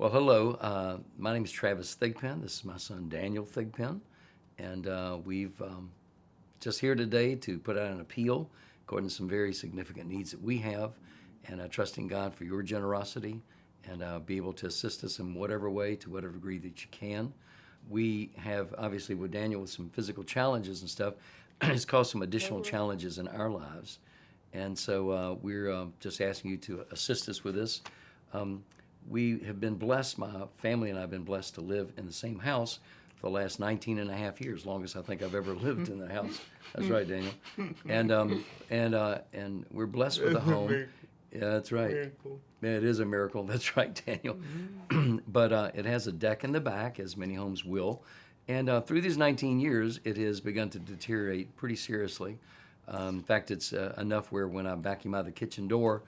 Well, hello. My name is Travis Thigpen. This is my son Daniel Thigpen, and we've just here today to put out an appeal according to some very significant needs that we have, and trusting God for your generosity and be able to assist us in whatever way, to whatever degree that you can. We have, obviously, with Daniel, with some physical challenges and stuff, it's caused some additional challenges in our lives. And so we're just asking you to assist us with this. We have been blessed, my family and I have been blessed to live in the same house for the last 19 and a half years, longest I think I've ever lived in the house. That's right, Daniel. And we're blessed with a home. Yeah, that's right. Miracle. Yeah, it is a miracle. That's right, Daniel. But it has a deck in the back, as many homes will. And through these 19 years, it has begun to deteriorate pretty seriously. In fact, it's enough where when I vacuum out the kitchen door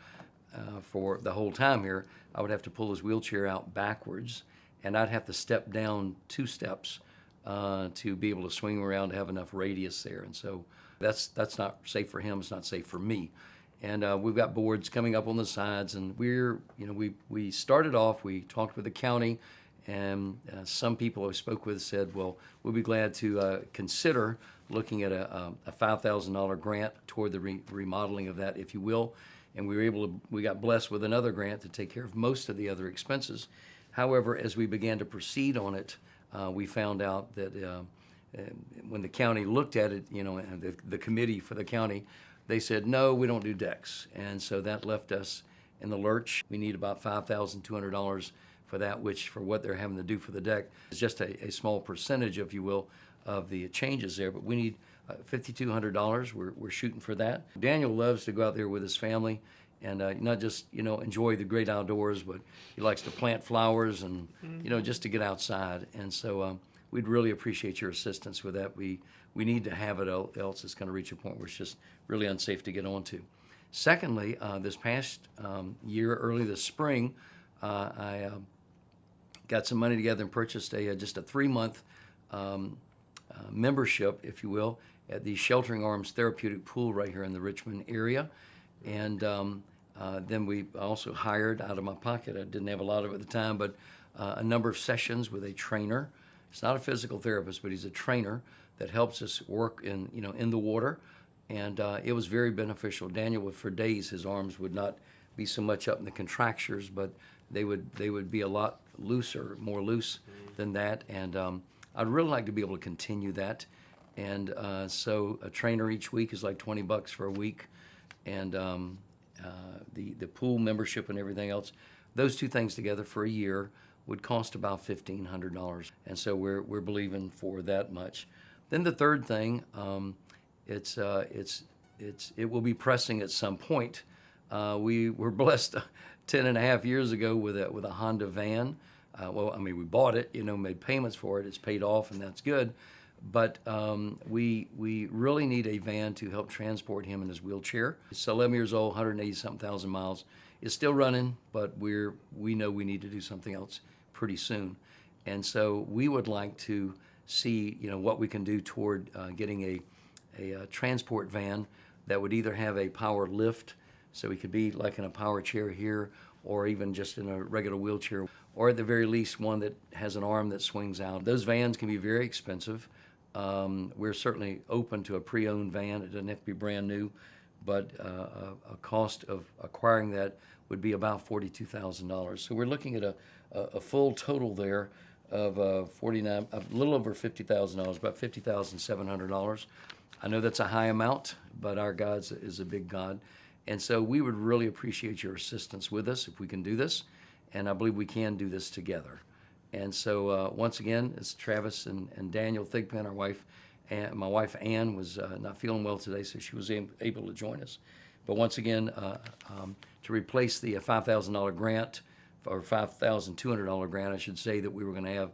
for the whole time here, I would have to pull his wheelchair out backwards, and I'd have to step down 2 steps to be able to swing around to have enough radius there. And so that's not safe for him. It's not safe for me. And we've got boards coming up on the sides, and we started off, we talked with the county, and some people I spoke with said, well, we'll be glad to consider looking at a $5,000 grant toward the remodeling of that, if you will. And we got blessed with another grant to take care of most of the other expenses. However, as we began to proceed on it, we found out that when the county looked at it, and the committee for the county, they said, no, we don't do decks. And so that left us in the lurch. We need about $5,200 for that, which for what they're having to do for the deck is just a small percentage, if you will, of the changes there. But we need $5,200. We're shooting for that. Daniel loves to go out there with his family and not just, enjoy the great outdoors, but he likes to plant flowers and, just to get outside. And so we'd really appreciate your assistance with that. We need to have it, else it's going to reach a point where it's just really unsafe to get onto. Secondly, this past year, early this spring, I got some money together and purchased just a 3-month membership, if you will, at the Sheltering Arms Therapeutic Pool right here in the Richmond area. And then we also hired out of my pocket, I didn't have a lot of it at the time, but a number of sessions with a trainer. He's not a physical therapist, but he's a trainer that helps us work in the water. And it was very beneficial. Daniel, for days, his arms would not be so much up in the contractures, but they would be a lot looser, more loose than that. And I'd really like to be able to continue that. And so a trainer each week is like $20 for a week. And the pool membership and everything else, those 2 things together for a year would cost about $1,500. And so we're believing for that much. Then the third thing, it will be pressing at some point. We were blessed 10 and a half years ago with a Honda van. We bought it, made payments for it. It's paid off, and that's good. But we really need a van to help transport him in his wheelchair. It's 11 years old, 180-something thousand miles. It's still running, but we know we need to do something else pretty soon. And so we would like to see, what we can do toward getting a transport van that would either have a power lift, so he could be like in a power chair here, or even just in a regular wheelchair, or at the very least one that has an arm that swings out. Those vans can be very expensive. We're certainly open to a pre-owned van. It doesn't have to be brand new, but a cost of acquiring that would be about $42,000. So we're looking at a full total there of a little over $50,000, about $50,700. I know that's a high amount, but our God is a big God. And so we would really appreciate your assistance with us if we can do this. And I believe we can do this together. And so once again, it's Travis and Daniel Thigpen, our wife. And my wife, Ann, was not feeling well today, so she was able to join us. But once again, to replace the $5,000 grant, or $5,200 grant, I should say, that we were going to have,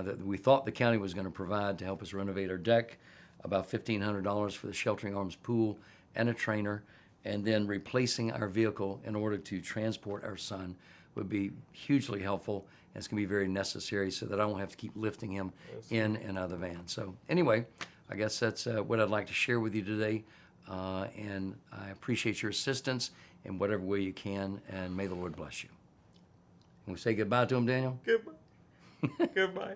that we thought the county was going to provide to help us renovate our deck, about $1,500 for the Sheltering Arms pool and a trainer, and then replacing our vehicle in order to transport our son would be hugely helpful. And it's going to be very necessary so that I won't have to keep lifting him in and out of the van. So anyway, I guess that's what I'd like to share with you today. And I appreciate your assistance in whatever way you can, and may the Lord bless you. We say goodbye to them, Daniel. Goodbye. Goodbye.